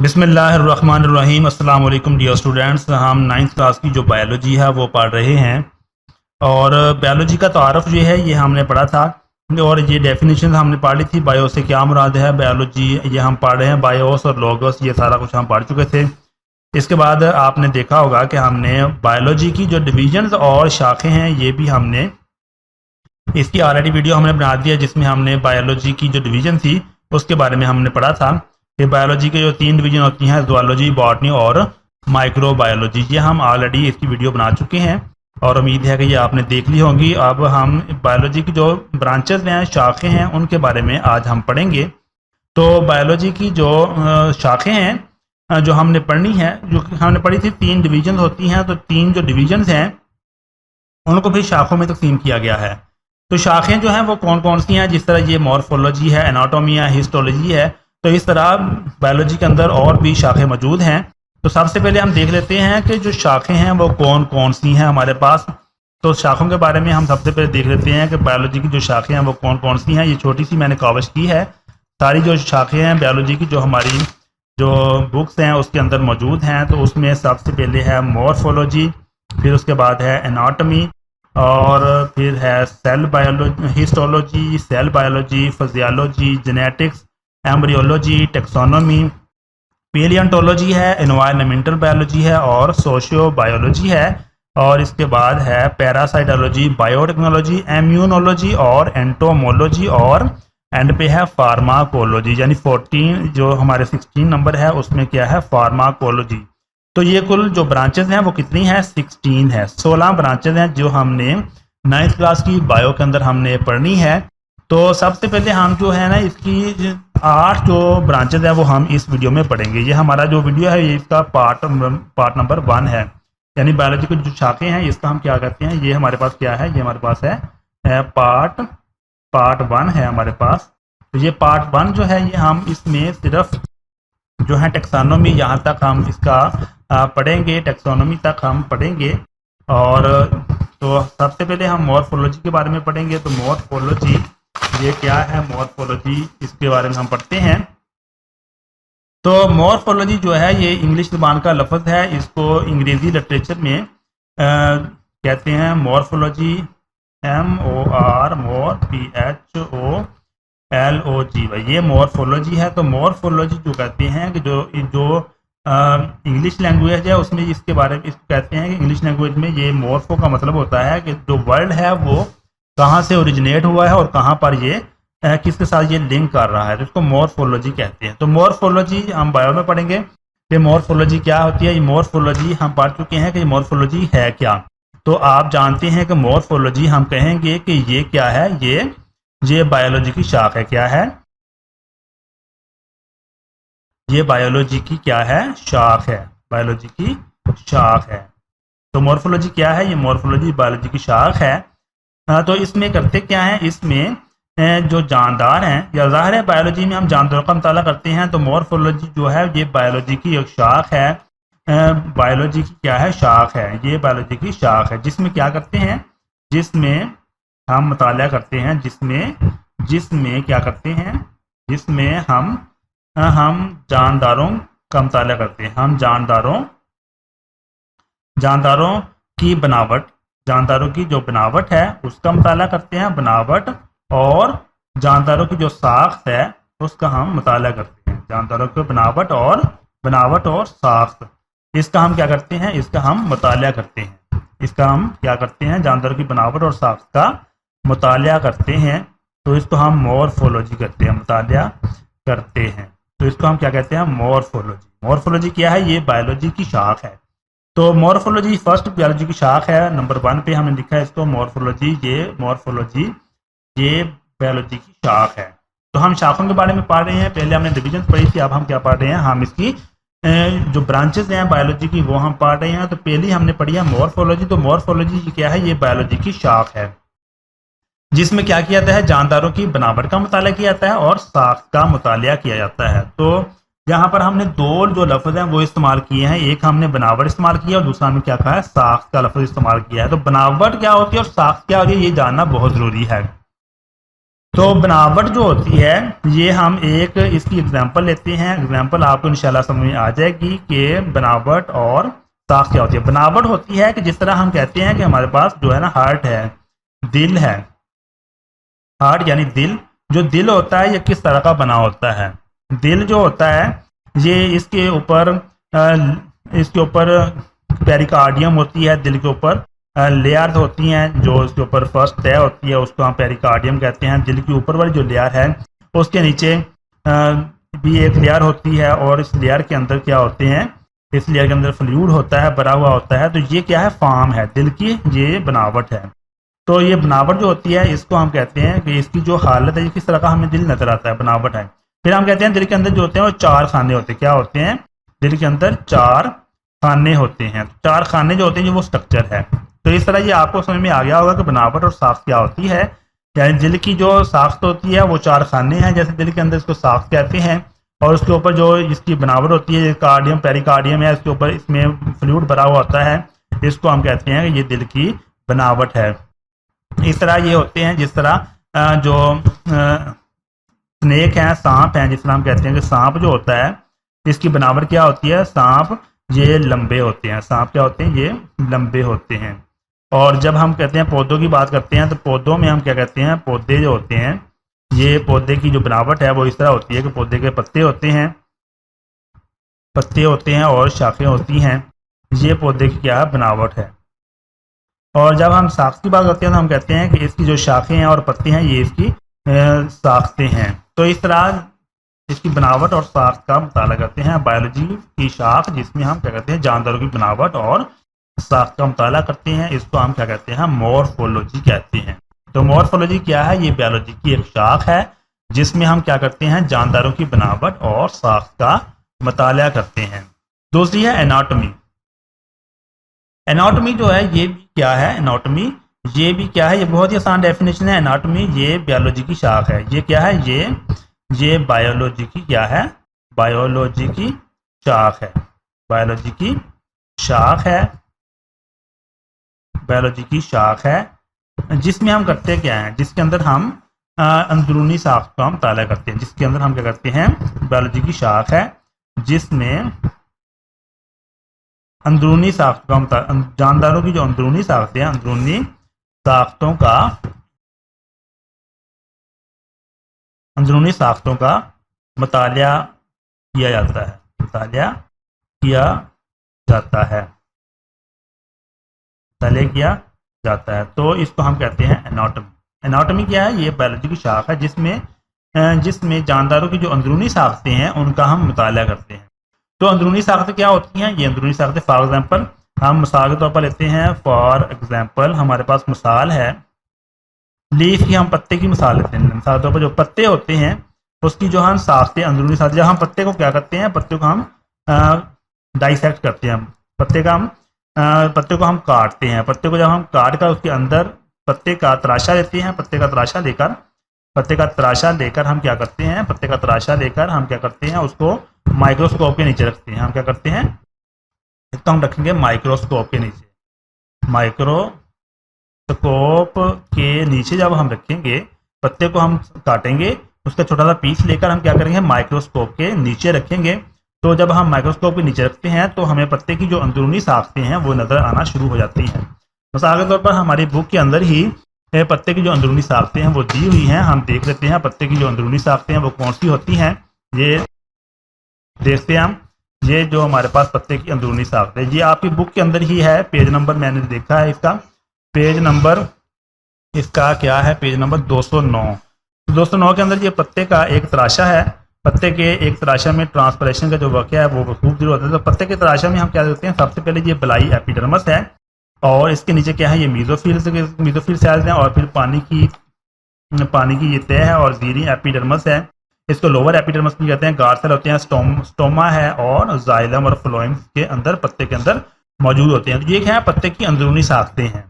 बिस्मिल्लाहिर्रहमानिर्रहीम। अस्सलाम वालेकुम डियर स्टूडेंट्स। हम 9th क्लास की जो बायोलॉजी है वो पढ़ रहे हैं और बायोलॉजी का तारफ़ जो है ये हमने पढ़ा था और ये डेफिनेशन हमने पढ़ ली थी। बायो से क्या मुराद है, बायोलॉजी ये हम पढ़ रहे हैं, बायोस और लोगोस ये सारा कुछ हम पढ़ चुके थे। इसके बाद आपने देखा होगा कि हमने बायोलॉजी की जो डिवीजन्स और शाखें हैं ये भी हमने इसकी ऑलरेडी वीडियो हमने बना दिया, जिसमें हमने बायोलॉजी की जो डिवीज़न थी उसके बारे में हमने पढ़ा था कि बायोलॉजी के जो 3 डिवीज़न होती हैं, ज़ूलॉजी, बॉटनी और माइक्रोबायोलॉजी, ये हम ऑलरेडी इसकी वीडियो बना चुके हैं और उम्मीद है कि ये आपने देख ली होंगी। अब हम बायोलॉजी की जो ब्रांचेज हैं, शाखें हैं, उनके बारे में आज हम पढ़ेंगे। तो बायोलॉजी की जो शाखें हैं जो हमने पढ़नी है, जो हमने पढ़ी थी 3 डिवीजन होती हैं, तो 3 जो डिवीजन हैं उनको भी शाखों में तकसीम किया गया है। तो शाखें जो हैं वो कौन कौन सी हैं, जिस तरह ये मॉर्फोलॉजी है, एनाटॉमी है, हिस्टोलॉजी है, तो इस तरह बायोलॉजी के अंदर और भी शाखें मौजूद हैं। तो सबसे पहले हम देख लेते हैं कि जो शाखें हैं वो कौन कौन सी हैं हमारे पास। तो शाखों के बारे में हम सबसे पहले देख लेते हैं कि बायोलॉजी की जो शाखें हैं वो कौन कौन सी हैं। ये छोटी सी मैंने कवरेज की है, सारी जो शाखें हैं बायोलॉजी की जो हमारी जो बुक्स हैं उसके अंदर मौजूद हैं। तो उसमें सबसे पहले है मॉर्फोलॉजी, फिर उसके बाद है एनाटॉमी, और फिर है cell biology, histology, cell biology, physiology, genetics, embryology, taxonomy, paleontology है, एनवायरनमेंटल बायोलॉजी है और सोशियो बायोलॉजी है। और इसके बाद है पैरासाइटोलॉजी, बायोटेक्नोलॉजी, इम्यूनोलॉजी और एंटोमोलॉजी, और एंड पे है फार्माकोलॉजी। यानी 14 जो हमारे 16 नंबर है उसमें क्या है, फार्माकोलॉजी। तो ये कुल जो ब्रांचेज हैं वो कितनी है, 16 है। 16 ब्रांचेज हैं जो हमने 9th क्लास की बायो के अंदर हमने पढ़नी है। तो सबसे पहले हम जो है ना इसकी 8 जो ब्रांचेज है वो हम इस वीडियो में पढ़ेंगे। ये हमारा जो वीडियो है ये इसका पार्ट नंबर 1 है। यानी बायोलॉजी की जो शाखें हैं इसका हम क्या करते हैं, ये हमारे पास क्या है, ये हमारे पास है पार्ट 1 है हमारे पास। तो ये पार्ट 1 जो है ये हम इसमें सिर्फ जो है टेक्सोनोमी यहाँ तक हम इसका पढ़ेंगे, टेक्सोनोमी तक हम पढ़ेंगे। और तो सबसे पहले हम मॉर्फोलॉजी के बारे में पढ़ेंगे। तो मॉर्फोलॉजी ये क्या है, मॉर्फोलॉजी इसके बारे में हम पढ़ते हैं। तो मॉर्फोलॉजी जो है ये इंग्लिश ज़बान का लफ्ज़ है, इसको अंग्रेज़ी लिटरेचर में कहते हैं मॉर्फोलॉजी, MORPHOLOG, ये मॉर्फोलॉजी है। तो मॉर्फोलॉजी जो कहते हैं कि जो इंग्लिश लैंग्वेज है उसमें इसके बारे में इसको कहते हैं कि इंग्लिश लैंग्वेज में ये मॉर्फो का मतलब होता है कि जो वर्ड है वो कहाँ से ओरिजिनेट हुआ है और कहाँ पर ये किसके साथ ये लिंक कर रहा है, तो इसको मॉर्फोलॉजी कहते हैं। तो मॉर्फोलॉजी हम बायो में पढ़ेंगे कि मॉर्फोलॉजी क्या होती है। ये मॉर्फोलॉजी हम पढ़ चुके हैं कि मॉर्फोलॉजी है क्या। तो आप जानते हैं कि मॉर्फोलॉजी हम कहेंगे कि ये क्या है, ये बायोलॉजी की शाख है। क्या है, ये बायोलॉजी की क्या है, शाख है, बायोलॉजी की शाख है। तो मॉर्फोलॉजी क्या है, ये मॉर्फोलॉजी बायोलॉजी की शाख है। तो इसमें करते क्या है, इसमें जो जानदार हैं, या ज़ाहिर है बायोलॉजी में हम जानदारों का मुताला करते हैं, तो मॉर्फोलॉजी जो है ये बायोलॉजी की एक शाख है। बायोलॉजी की क्या है, शाख है, ये बायोलॉजी की शाख है, जिसमें क्या करते हैं, जिसमें हम मुताला करते हैं, जिसमें क्या करते हैं, जिसमें हम जानदारों का मुताला करते हैं। हम जानदारों की बनावट, जानदारों की जो बनावट है उसका मुताला करते हैं, बनावट, और जानदारों की जो साख्त है उसका हम मुताला करते हैं। जानदारों की बनावट और साख्त, इसका हम क्या करते हैं, इसका हम मुताला करते हैं। इसका हम क्या करते हैं, जानदारों की बनावट और साख्त का मुताला करते हैं। तो इसको हम मॉर्फोलॉजी करते हैं, मुताला करते हैं। तो इसको हम क्या कहते हैं, मॉर्फोलॉजी। मॉर्फोलॉजी क्या है, ये बायोलॉजी की शाख है। तो मॉर्फोलॉजी फर्स्ट बायोलॉजी की शाख है, नंबर 1 पे हमने लिखा है इसको मॉर्फोलॉजी। ये बायोलॉजी की शाख है। तो हम शाखों के बारे में पढ़ रहे हैं, पहले हमने डिवीजन पढ़ी थी, अब हम क्या पढ़ रहे हैं, हम इसकी जो ब्रांचेस हैं बायोलॉजी की वो हम पढ़ रहे हैं। तो पहले हमने पढ़ी है मॉर्फोलॉजी। तो मॉर्फोलॉजी क्या है, ये बायोलॉजी की शाख है, जिसमें क्या किया जाता है, जानदारों की बनावट का मुताला किया जाता है और साख्त का मुताला किया जाता है। तो यहाँ पर हमने 2 जो लफ्ज़ हैं वो इस्तेमाल किए हैं, एक हमने बनावट इस्तेमाल किया और दूसरा हमने क्या कहा है, साख्त का लफ्ज़ इस्तेमाल किया है। तो बनावट क्या होती है और साख्त क्या होती है ये जानना बहुत ज़रूरी है। तो बनावट जो होती है ये हम एक इसकी एग्जांपल लेते हैं। एग्जांपल आपको इंशाल्लाह समझ में आ जाएगी कि बनावट और साख क्या होती है। बनावट होती है कि जिस तरह हम कहते हैं कि हमारे पास जो है ना हार्ट है, दिल है। हार्ट यानी दिल, जो दिल होता है ये किस तरह का बना होता है। दिल जो होता है ये इसके ऊपर पेरिकार्डियम होती है, दिल के ऊपर लेयर्स होती हैं। जो इसके ऊपर फर्स्ट तय होती है उसको हम पेरिकार्डियम कहते हैं। दिल की ऊपर वाली जो लेयर है उसके नीचे भी एक लेयर होती है और इस लेयर के अंदर क्या होते हैं, इस लेयर के अंदर फ्लूइड होता है, भरा हुआ होता है। तो ये क्या है, फॉर्म है दिल की, ये बनावट है। तो ये बनावट जो होती है इसको हम कहते हैं कि इसकी जो हालत है किस तरह का हमें दिल नजर आता है, बनावट है। फिर हम कहते हैं दिल के अंदर जो होते हैं वो 4 खाने होते हैं। क्या होते हैं, दिल के अंदर 4 खाने होते हैं। 4 खाने जो होते हैं वो स्ट्रक्चर है। तो इस तरह ये आपको समझ में आ गया होगा कि बनावट और साख्त क्या होती है। यानी दिल की जो साख्त होती है वो 4 खाने हैं, जैसे दिल के अंदर इसको साख्त कहते हैं। और उसके ऊपर जो इसकी बनावट होती है, कार्डियम पेरिकार्डियम है, इसके ऊपर इसमें फ्लूइड भरा हुआ होता है, इसको हम कहते हैं कि ये दिल की बनावट है। इस तरह ये होते हैं जिस तरह जो स्नेक हैं, सांप हैं, जिस तरह हम कहते हैं कि सांप जो होता है इसकी बनावट क्या होती है, सांप ये लंबे होते हैं। सांप क्या होते हैं, ये लंबे होते हैं। और जब हम कहते हैं पौधों की बात करते हैं तो पौधों में हम क्या कहते हैं, पौधे जो होते हैं ये पौधे की जो बनावट है वो इस तरह होती है कि पौधे के पत्ते होते हैं और शाखें होती हैं। ये पौधे की क्या बनावट है। और जब हम साख्त की बात करते हैं तो हम कहते हैं कि इसकी जो शाखें हैं और पत्ते हैं ये इसकी साख्तें हैं। तो इस तरह इसकी बनावट और साख्त का मुताला करते हैं बायोलॉजी की शाख, जिसमें हम क्या कहते हैं जानवरों की बनावट और साख्त का मुताला करते हैं। इसको हम क्या कहते हैं, मॉर्फोलॉजी कहते हैं। तो मॉर्फोलॉजी क्या है, ये बायोलॉजी की एक शाख है जिसमें हम क्या करते हैं, जानदारों की बनावट और साख्त का मुताला करते हैं। दूसरी है एनाटॉमी। एनाटॉमी जो है ये भी क्या है, एनाटॉमी ये भी क्या है, ये बहुत ही आसान डेफिनेशन है। एनाटॉमी ये बायोलॉजी की शाख है। ये क्या है, ये बायोलॉजी की क्या है, बायोलॉजी की शाख है। बायोलॉजी की शाख है, बायोलॉजी की शाख है, जिसमें हम करते क्या हैं, जिसके अंदर हम अंदरूनी साख्त का मुताला करते हैं। जिसके अंदर हम क्या करते हैं, बायोलॉजी की शाख है जिसमें अंदरूनी साख्त का जानदारों की जो अंदरूनी साख्त है, अंदरूनी साख्तों का मुताला किया जाता है, मुताला किया जाता है। तो इसको हम कहते हैं एनाटॉमी। एनाटॉमी क्या है, ये बायोलॉजी की शाख है जिसमें जानदारों की जो अंदरूनी साख्तें हैं उनका हम मुताला करते हैं। तो अंदरूनी साख्तें क्या होती हैं, ये अंदरूनी साख्तें फॉर एग्जांपल हम मिसाल के तौर पर लेते हैं। फॉर एग्जांपल हमारे पास मिसाल है लीफ की, हम पत्ते की मिसाल लेते हैं। मिसाल के तौर पर जो पत्ते होते हैं उसकी जो हम साख्तें, अंदरूनी साख्तें, जब हम पत्ते को क्या करते हैं, पत्ते को हम डाइसेक्ट करते हैं। पत्ते को हम काटते हैं। पत्ते को जब हम काट कर उसके अंदर पत्ते का तराशा लेते हैं, पत्ते का तराशा लेकर हम क्या करते हैं, पत्ते का तराशा लेकर हम क्या करते हैं, उसको माइक्रोस्कोप के नीचे रखते हैं। हम क्या करते हैं, इसको हम रखेंगे माइक्रोस्कोप के नीचे। माइक्रोस्कोप के नीचे जब हम रखेंगे, पत्ते को हम काटेंगे, उसका छोटा सा पीस लेकर हम क्या करेंगे, माइक्रोस्कोप के नीचे रखेंगे। तो जब हम माइक्रोस्कोप के नीचे रखते हैं तो हमें पत्ते की जो अंदरूनी साख्तें हैं वो नज़र आना शुरू हो जाती हैं। मिसाल के तौर पर हमारी बुक के अंदर ही पत्ते की जो अंदरूनी साख्तें हैं वो दी हुई हैं। हम देख लेते हैं पत्ते की जो अंदरूनी साख्तें हैं वो कौन सी होती हैं। ये देखते हैं हम, ये जो हमारे पास पत्ते की अंदरूनी साख्त है ये आपकी बुक के अंदर ही है। पेज नंबर मैंने देखा है इसका, पेज नंबर इसका क्या है, पेज नंबर 209। 209 के अंदर ये पत्ते का एक तराशा है। पत्ते के एक तराशा में ट्रांसपरेशन का जो वाक़या है वो खूब जरूर होता है। तो पत्ते के तराशा में हम क्या करते हैं, सबसे पहले ये बलाई एपिडर्मस है और इसके नीचे क्या है, ये मीजोफिल सेल्स हैं और फिर पानी की ये तह है और जीरी एपिडर्मस है। इसको लोअर एपिडर्मस भी कहते हैं। गार्ड सेल होते हैं, स्टोमा है और जाइलम और फ्लोएम के अंदर पत्ते के अंदर मौजूद होते हैं। तो ये क्या है, पत्ते की अंदरूनी साख्तें हैं।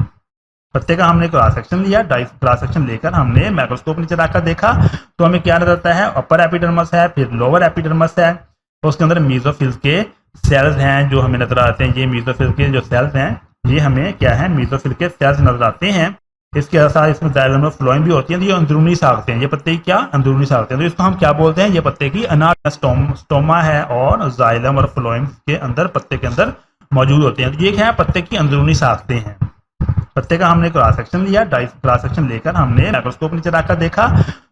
पत्ते का हमने क्रॉस सेक्शन लिया, क्रॉस सेक्शन लेकर हमने माइक्रोस्कोप नीचे रखकर देखा तो हमें क्या नजर आता है, अपर एपिडर्मस है, फिर लोअर एपिडर्मस है, उसके अंदर मीजोफिल के सेल्स हैं जो हमें नजर आते हैं। ये मीजोफिल के जो सेल्स हैं ये हमें क्या है, मीजोफिल के सेल्स नजर आते हैं। इसके साथ इसमें जाइलम और फ्लोएम भी होती हैं। तो ये अंदरूनी साख्तें हैं, ये पत्ते की क्या अंदरूनी साख्तें हैं। तो इसको हम क्या बोलते हैं, ये पत्ते की स्टोमा है और जाइलम और फ्लोएम के अंदर पत्ते के अंदर मौजूद होते हैं। तो ये क्या है, पत्ते की अंदरूनी साख्तें हैं। पत्ते का हमने क्रॉस सेक्शन लिया, क्रॉस सेक्शन लेकर हमने माइक्रोस्कोप नीचे रखकर देखा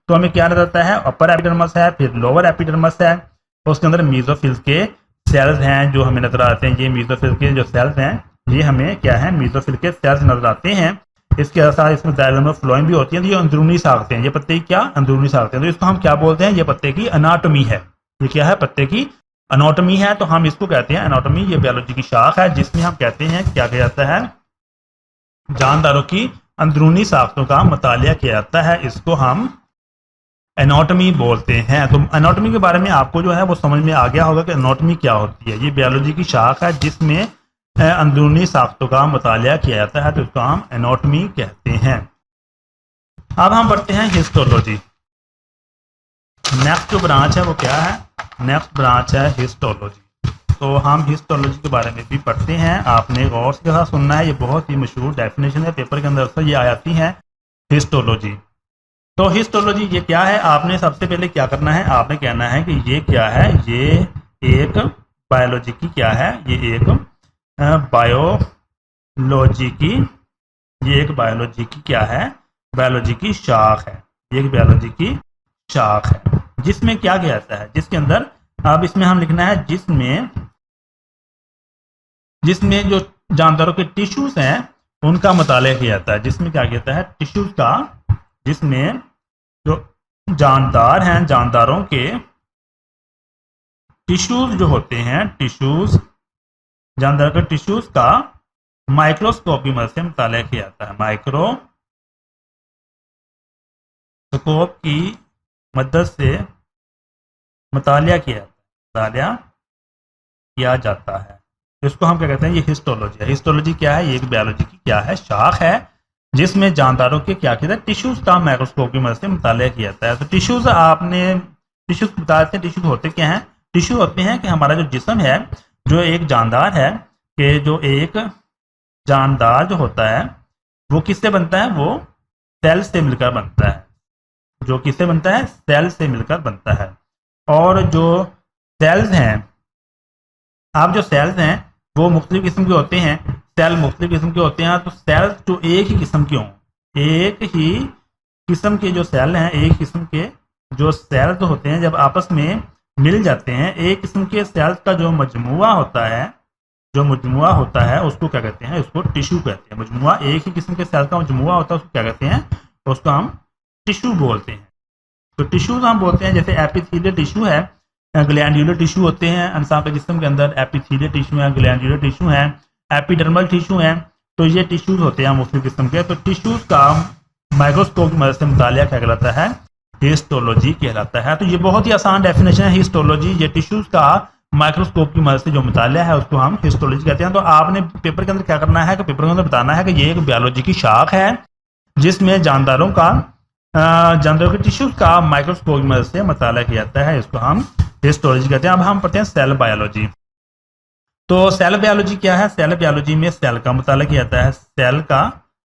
तो हमें क्या नजर आता है, अपर एपिडर्मस है, फिर लोअर एपिडर्मस है, तो उसके अंदर मीजोफिल्स के सेल्स हैं जो हमें नजर आते हैं। ये मीजोफिल के जो सेल्स हैं ये हमें क्या है, मीजोफिल के सेल्स नजर आते हैं। इसके साथ इसमें जाइलम और फ्लोएम भी होती हैं। तो ये अंदरूनी साख्तें हैं, ये पत्ते की क्या अंदरूनी साख्तें हैं। तो इसको हम क्या बोलते हैं, ये पत्ते की अनाटोमी है। ये क्या है, पत्ते की अनाटोमी है। तो हम इसको कहते हैं एनाटोमी। ये बायोलॉजी की शाख है जिसमें हम कहते हैं क्या किया जाता है, जानदारों की अंदरूनी साख्तों का मुतालिया किया जाता है। इसको हम एनाटॉमी बोलते हैं। तो एनाटॉमी के बारे में आपको जो है वो समझ में आ गया होगा कि एनाटॉमी क्या होती है। ये बायोलॉजी की शाख है जिसमें अंदरूनी साख्तों का मुतालिया किया जाता है, तो इसको हम एनाटॉमी कहते हैं। अब हम पढ़ते हैं हिस्टोलॉजी। नेक्स्ट जो ब्रांच है वो क्या है, नेक्स्ट ब्रांच है हिस्टोलॉजी। तो हम हिस्टोलॉजी के बारे में भी पढ़ते हैं। आपने गौर के साथ सुनना है, ये बहुत ही मशहूर डेफिनेशन है, पेपर के अंदर अक्सर ये आ जाती है हिस्टोलॉजी। तो हिस्टोलॉजी ये क्या है, आपने सबसे पहले क्या करना है, आपने कहना है कि ये क्या है, ये एक बायोलॉजी की क्या है, ये एक बायोलॉजी की, ये एक बायोलॉजी की क्या है, बायोलॉजी की शाख है। ये एक बायोलॉजी की शाख है जिसमें क्या किया जाता है, जिसके अंदर अब इसमें हम लिखना है जिसमें जो जानदारों के टिश्यूज हैं उनका मुतालिया किया जाता है। जिसमें क्या किया जाता है, टिश्यूज का, जिसमें जो जानदार हैं, जानदारों के टिश्यूज जो होते हैं, टिश्यूज, जानदारों के टिश्यूज का माइक्रोस्कोप की मदद से मुतालिया किया जाता है। माइक्रोस्कोप की मदद से मुतालिया किया जाता है। इसको हम क्या कहते हैं, ये हिस्टोलॉजी है। हिस्टोलॉजी क्या है, ये एक बायोलॉजी की क्या है, शाख है जिसमें जानदारों के क्या किया, टिश्यूज का माइक्रोस्कोप की मदद से मुतालिया किया जाता है। तो टिश्यूज आपने टिश्यूज बता देते हैं, टिश्यूज होते क्या हैं, टिश्यू होते हैं कि हमारा जो जिस्म है, जो एक जानदार है, कि जो एक जानदार जो होता है वो किससे बनता है, वो सेल से मिलकर बनता है। जो किससे बनता है, सेल से मिलकर बनता है। और जो सेल्स हैं, आप जो सेल्स हैं वो मुख्तलिफ किस्म के होते हैं, सेल मुख्तलिफ किस्म के होते हैं। तो सेल्स जो एक ही किस्म के हों, एक ही किस्म के जो सेल हैं, एक किस्म के जो सेल्स होते हैं, जब आपस में मिल जाते हैं, एक किस्म के सेल्स का जो मजमुआ होता है, उसको क्या कहते हैं, उसको टिश्यू कहते हैं। मजमुआ, एक ही किस्म के सेल का मजमुआ होता है, उसको क्या कहते हैं, उसको हम टिश्यू बोलते हैं। तो टिश्यूज हम बोलते हैं, जैसे एपिथेलियल टिश्यू है, ग्लैंडुलर टिश्यू होते हैं इंसान के जिस्म के अंदर, एपिथेलियल टिश्यू है, ग्लैंडुलर टिश्यू है, एपिडर्मल टिश्यू है। तो ये टिश्यूज होते हैं मुख्तलिफ किस्म के। तो टिश्यूज का माइक्रोस्कोप की मदद से मुतालिया क्या कहलाता है, हिस्टोलॉजी कहलाता है। तो ये बहुत ही आसान डेफिनेशन है हिस्टोलॉजी। ये टिश्यूज का माइक्रोस्कोप की मदद से जो मुतालिया है उसको हम हिस्टोलॉजी कहते हैं। तो आपने पेपर के अंदर क्या करना है कि पेपर के अंदर बताना है कि ये एक बायोलॉजी की शाख है जिसमें जानदारों के टिश्यूज का माइक्रोस्कोप की मदद से मुतालिया किया जाता है, इसको हम हिस्टोलॉजी कहते हैं। अब हम पढ़ते हैं सेल बायोलॉजी। तो सेल बायोलॉजी क्या है, सेल बायोलॉजी में सेल का मुतालिया किया जाता है, सेल का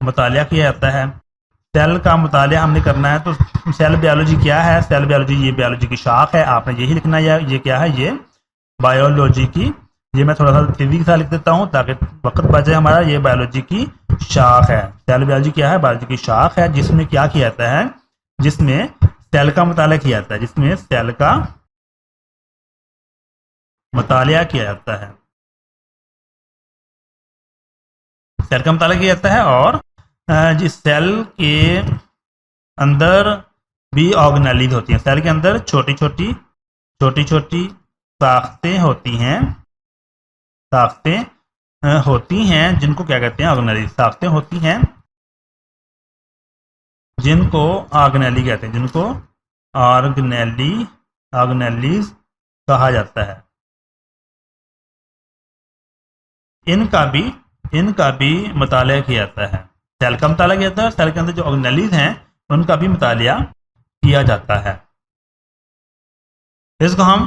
मुतालिया किया जाता है। सेल का मुतालिया हमने करना है, तो सेल बायोलॉजी क्या है, सेल बायोलॉजी ये बायोलॉजी की शाख है, आपने यही लिखना है। ये क्या है, ये बायोलॉजी की, ये मैं थोड़ा सा तेजी के साथ लिख देता हूँ ताकि वक्त बचे हमारा। ये बायोलॉजी की शाख है। सेल बायोलॉजी क्या है, बायोलॉजी की शाख है जिसमें क्या किया जाता है, जिसमें सेल का मुतालिया किया जाता है, जिसमें सेल का मुतालिया किया जाता है, सेल का मुतालिया किया जाता है। और जिस सेल के अंदर भी ऑर्गेनेलिज होती हैं, सेल के अंदर छोटी छोटी साख्तें होती हैं, जिनको क्या कहते हैं, ऑर्गेनेलिज। साख्तें होती हैं जिनको ऑर्गेनेली कहते हैं, जिनको ऑर्गेनेलीज कहा जाता है। इनका भी मुतालिया किया जाता है, सेल का मुतालिया किया जाता है। सेल के अंदर जो ऑर्गेनेलीज हैं उनका भी मुतालिया किया जाता है। इसको हम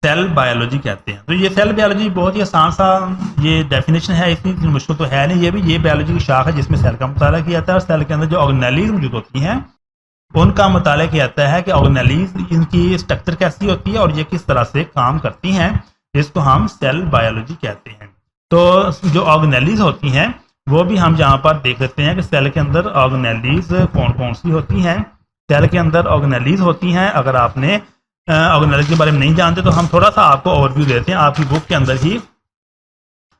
सेल बायोलॉजी कहते हैं। तो ये सेल बायोलॉजी बहुत ही आसान सा ये डेफिनेशन है, इतनी मुश्किल तो है नहीं। ये भी ये बायोलॉजी की शाख है जिसमें सेल का मुताला किया जाता है, और सेल के अंदर जो ऑर्गेनेलीज मौजूद होती हैं उनका मुताला किया जाता है कि ऑर्गेनेलीज इनकी स्ट्रक्चर कैसी होती है और ये किस तरह से काम करती हैं, इसको हम सेल बायोलॉजी कहते हैं। तो जो ऑर्गेनेलीज होती हैं वो भी हम यहाँ पर देख लेते हैं कि सेल के अंदर ऑर्गेनेलीज कौन कौन सी होती हैं। सेल के अंदर ऑर्गेनेलीज होती हैं, अगर आपने ऑर्गेनेलीज के बारे में नहीं जानते तो हम थोड़ा सा आपको ओवरव्यू देते हैं। आपकी बुक के अंदर ही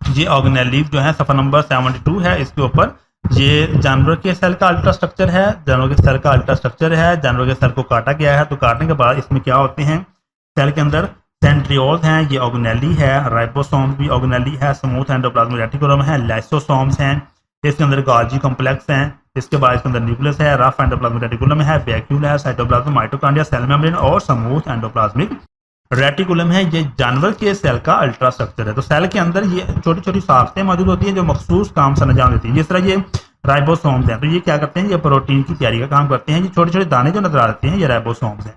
ये ऑर्गेनेलीज जो है सफ़ा नंबर 72 है, इसके ऊपर ये जानवर के सेल का अल्ट्रा स्ट्रक्चर है, जानवर के सेल का अल्ट्रा स्ट्रक्चर है। जानवर के सेल को काटा गया है, तो काटने के बाद इसमें क्या होते हैं, सेल के अंदर सेंट्रियोल्स हैं, ये ऑर्गेनेली है, राइबोसोम्स भी ऑर्गेनेली है, स्मूथ एंडोप्लाज्मिक रेटिकुलम है, लाइसोसोम्स हैं, इसके अंदर गोल्गी कॉम्प्लेक्स हैं, इसके बाद इसके अंदर न्यूक्लियस है, रफ एंडोप्लाज्मिक रेटिकुलम है, वैक्यूल है, साइटोप्लाज्म, माइटोकॉन्ड्रिया, सेल मेम्ब्रेन और स्मूथ एंडोप्लाज्मिक रेटिकुलम है। ये जानवर के सेल का अल्ट्रा स्ट्रक्चर है। तो सेल के अंदर ये छोटी छोटी साख्तें मौजूद होती हैं जो मखसूस काम से अंजाम देती हैं। जिस तरह ये राइबोसोम्स हैं, तो ये क्या करते हैं, ये प्रोटीन की तैयारी का काम करते हैं। ये छोटे छोटे दाने जो नजर आते हैं ये राइबोसोम्स हैं।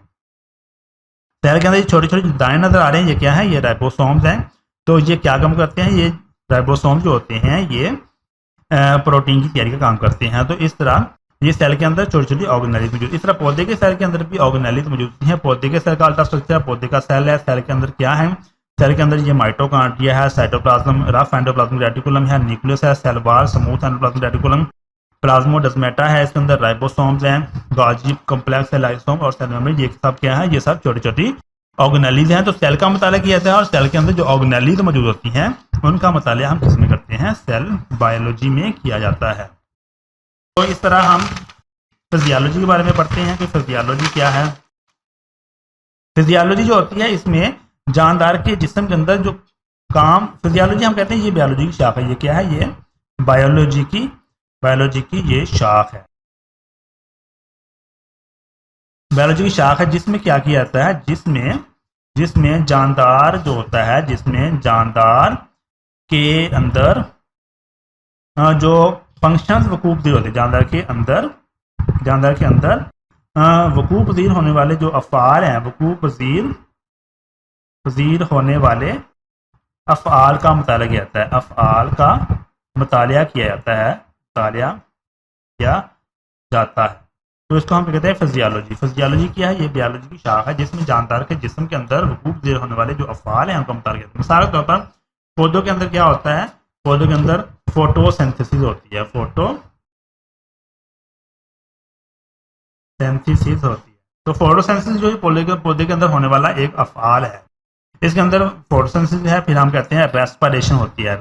सेल के अंदर ये छोटे छोटे दाने नजर आ रहे हैं, ये क्या है, ये राइबोसोम्स हैं। तो ये क्या काम करते हैं, ये राइबोसोम्स जो होते हैं ये प्रोटीन की तैयारी का काम करते हैं। तो इस तरह ये सेल के अंदर छोटी छोटी ऑर्गेनेलीज मौजूद। इस तरह पौधे के सेल के अंदर भी ऑर्गेनेलीज मौजूद हैं। पौधे के सेल का अल्ट्रा स्ट्रक्चर, पौधे का सेल है, सेल के अंदर क्या है, सेल के अंदर ये माइटोकॉन्ड्रिया है, साइटोप्लाज्म, रफ एंडोप्लाज्मिक रेटिकुलम है, न्यूक्लियस है, cell wall, smooth endoplasmic reticulum, plasmodesmata है, इसके अंदर राइबोसोम्स हैं, गोल्गी कॉम्प्लेक्स है, लाइसोसोम और सेल मेम्ब्रेन, ये सब क्या है, ये सब छोटी छोटी ऑर्गेनेलीज हैं। तो सेल का मुताला किया जाता है, और सेल के अंदर जो ऑर्गेनेलीज मौजूद होती हैं उनका मुताला हम किस में करते हैं, सेल बायोलॉजी में किया जाता है। तो इस तरह हम फिजियोलॉजी के बारे में पढ़ते हैं कि फिजियोलॉजी क्या है। फिजियोलॉजी जो होती है इसमें जानदार के जिस्म के अंदर जो काम, फिजियोलॉजी हम कहते हैं ये बायोलॉजी की शाख है। ये क्या है, ये बायोलॉजी की ये शाख है, बायोलॉजी की शाख है जिसमें क्या किया जाता है, जिसमें जानदार जो होता है, जिसमें जानदार के अंदर जो फंक्शंस वकूफ पजीर होते हैं, जानदार के अंदर वकूफ पजीर होने वाले जो अफ़आल हैं, वकूफ पजीर होने वाले अफ़आल का मुताला किया जाता है, अफ़आल का मुताला किया जाता है। तो इसको हम कहते हैं फिजियोलॉजी। फिजियोलॉजी क्या है, ये बायोलॉजी की शाख है जिसमें जानदार के जिस्म के अंदर वकूफ पजीर होने वाले जो अफ़आल हैं उनका मुताला किया जाता है। मिसाल के तौर पर पौधों के अंदर क्या होता है, पौधों के अंदर फोटोसिंथेसिस होती है, फोटोसिंथेसिस होती है। तो फोटोसिंथेसिस जो पौधे के अंदर होने वाला एक अफ़आल है, इसके अंदर फोटोसिंथेसिस है। फिर हम कहते हैं रेस्पिरेशन होती है,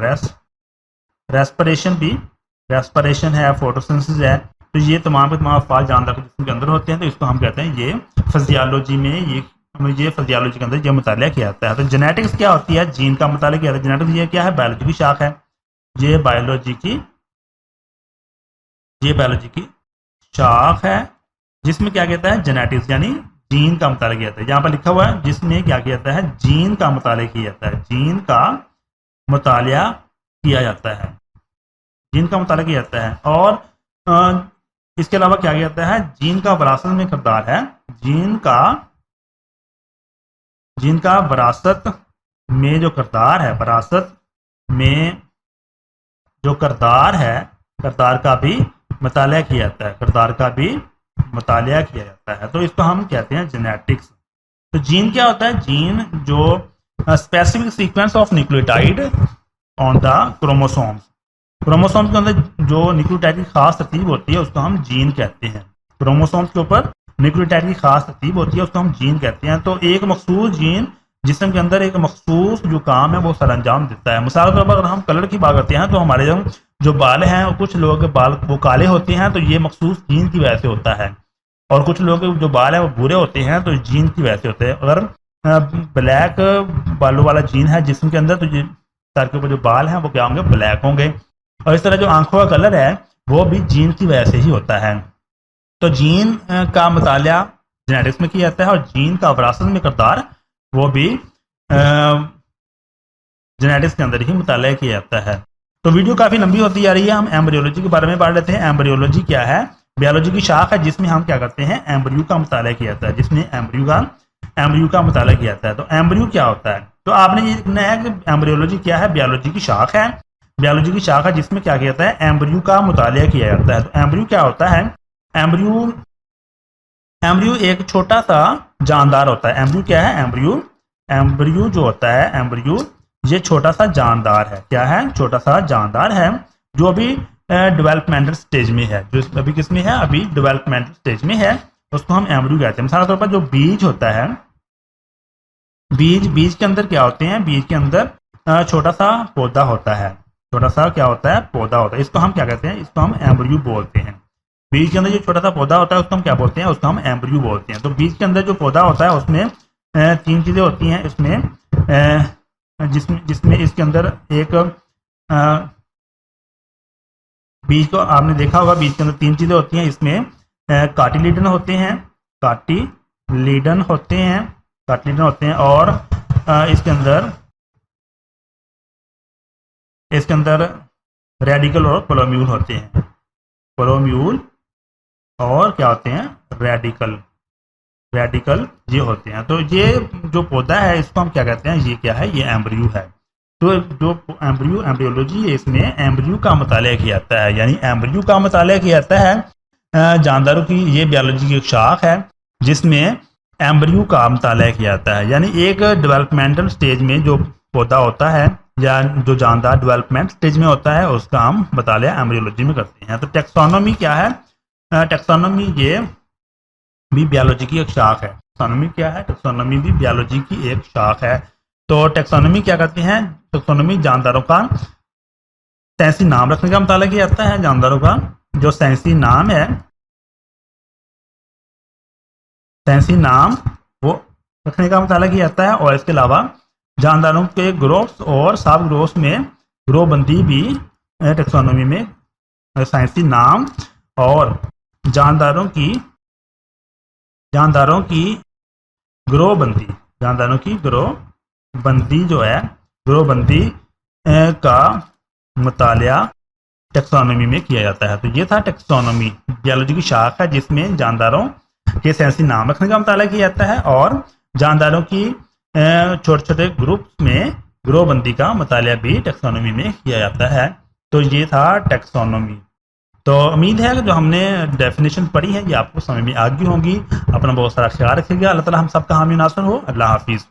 रेस्पिरेशन है, फोटोसिंथेसिस है। तो ये तमाम के तमाम अफ़आल जानदार के जिस्म के अंदर होते हैं। तो इसको हम कहते हैं ये फिजियोलॉजी में ये फिजियोलॉजी के अंदर ये मुताला किया जाता है। तो जेनेटिक्स क्या होती है, जीन का मुताला किया जाता है। जेनेटिक्स ये क्या है, बायोलॉजी की शाख है। ये बायोलॉजी की शाख है जिसमें क्या कहता है, जेनेटिक्स यानी जीन का मुताला किया जाता है। यहाँ पर लिखा हुआ है जिसमें क्या किया जाता है, जीन का मुताला किया जाता है, जीन का मुताला किया जाता है, जीन का मुताला किया जाता है। और इसके अलावा क्या किया जाता है, जीन का विरासत में किरदार है, जीन का विरासत में जो किरदार है, विरासत में जो किरदार है, किरदार का भी मुताला किया जाता है, किरदार का भी मुताला किया जाता है। तो इसको हम कहते हैं जेनेटिक्स। तो जीन क्या होता है, जीन जो specific sequence of nucleotide on the chromosomes, chromosomes के अंदर जो न्यूक्लियोटाइड की खास तरतीब होती है उसको हम जीन कहते हैं। क्रोमोसोम्स के ऊपर न्यूक्लियोटाइड की खास तरतीब होती है उसको हम जीन कहते हैं। तो एक मखसूस जीन जिस्म के अंदर एक मखसूस जो काम है वो सरअंजाम देता है। मिसाल के तौर पर अगर हम कलर की बात करते हैं तो हमारे जो बाल हैं, कुछ लोगों के बाल वो काले होते हैं तो ये मखसूस जीन की वजह से होता है, और कुछ लोगों के जो बाल हैं वो भूरे होते हैं तो जीन की वजह से होते हैं। अगर ब्लैक बालों वाला जीन है जिस्म के अंदर तो ये सर के ऊपर जो बाल हैं वो क्या होंगे, ब्लैक होंगे। और इस तरह जो आंखों का कलर है वो भी जीन की वजह से ही होता है। तो जीन का मुताला जेनेटिक्स में किया जाता है, और जीन का विरासत में किरदार वो भी जेनेटिक्स के अंदर ही मुताला किया जाता है। तो वीडियो काफ़ी लंबी होती जा रही है, हम एम्ब्रियोलॉजी के बारे में पढ़ लेते हैं। एम्ब्रियोलॉजी क्या है, बायोलॉजी की शाख है जिसमें हम क्या करते हैं, एम्ब्रियो का मुताला किया जाता है, जिसमें एम्ब्रियो का एम्ब्रियो का मुताला किया जाता है। तो एम्ब्रियो क्या होता है, तो आपने ये लिखना है कि एम्ब्रियोलॉजी क्या है, बायोलॉजी की शाख है, बायोलॉजी की शाख है जिसमें क्या किया जाता है, एम्ब्रियो का मुताला किया जाता है। तो एम्ब्रियो क्या होता है, एम्ब्रियो एम्ब्रियो एक छोटा सा जानदार होता है। एम्ब्रियो क्या है, एम्ब्रियो जो होता है, एम्ब्रियो ये छोटा सा जानदार है। क्या है, छोटा सा जानदार है जो अभी डेवलपमेंटल स्टेज में है, जो अभी किस में है, अभी डेवलपमेंटल स्टेज में है, उसको हम एम्ब्रियो कहते हैं। मिसाल तौर पर जो बीज होता है, बीज के अंदर क्या होते हैं, बीज के अंदर छोटा सा पौधा होता है, छोटा सा क्या होता है, पौधा होता है। इसको हम क्या कहते हैं, इसको हम एम्ब्रियो बोलते हैं। बीज के अंदर जो छोटा सा पौधा होता है उसको हम क्या बोलते हैं, उसको हम एम्ब्रियो बोलते हैं। तो बीज के अंदर जो पौधा होता है उसमें तीन चीज़ें होती हैं इसमें, जिसमें इसके अंदर एक बीज को आपने देखा होगा, बीज के अंदर तीन चीज़ें होती हैं। इसमें कार्टिलीडन होते हैं, कार्टिलीडन होते हैं, कार्टिलीडन होते हैं, और इसके अंदर रेडिकल और प्लोम्यूल होते हैं। प्लोम्यूल और क्या होते हैं, रेडिकल ये होते हैं। तो ये जो पौधा है इसको हम क्या कहते हैं, ये क्या है, ये एम्ब्रियो है। तो जो एम्ब्रियोलॉजी है इसमें एम्ब्रियो का मुताला किया जाता है, यानी एम्ब्रियो का मुताला किया जाता है जानदारों की। ये बायोलॉजी की एक शाख है जिसमें एम्ब्रियो का मुताला किया जाता है, यानी एक डेवलपमेंटल स्टेज में जो पौधा होता है या जो जानदार डेवलपमेंट स्टेज में होता है उसका हम मुताला एम्ब्रियोलॉजी में करते हैं। तो टेक्सोनोमी क्या है, टेक्सोनोमी ये भी बायोलॉजी की एक शाख है। टेक्सोनोमी क्या है, टेक्सोनोमी भी बायोलॉजी की एक शाख है। तो टेक्सोनोमी क्या करती हैं, टेक्सोनोमी जानदारों का साइंसी नाम रखने का मुताला किया जाता है। जानदारों का जो साइंसी नाम है, साइंसी नाम वो रखने का मुताला किया जाता है। और इसके अलावा जानदारों के ग्रुप्स और सब ग्रुप्स में ग्रोहबंदी भी टेक्सोनोमी में साइंसी नाम और जानदारों की ग्रोहबंदी जो है, ग्रोहबंदी का मुताला टेक्सोनोमी में किया जाता है। तो ये था टेक्सोनोमी, बायोलॉजी की शाख है जिसमें जानदारों के साइंसी नाम रखने का मुताला किया जाता है और जानदारों की छोटे छोटे ग्रुप्स में ग्रोहबंदी का मुताला भी टेक्सोनोमी में किया जाता है। तो ये था टेक्सोनोमी। तो उम्मीद है कि जो हमने डेफिनेशन पढ़ी है ये आपको समझ में आ गई होंगी। अपना बहुत सारा ख्याल रखिएगा। अल्लाह ताला हम सबका हामी नासर हो। अल्लाह हाफिज़।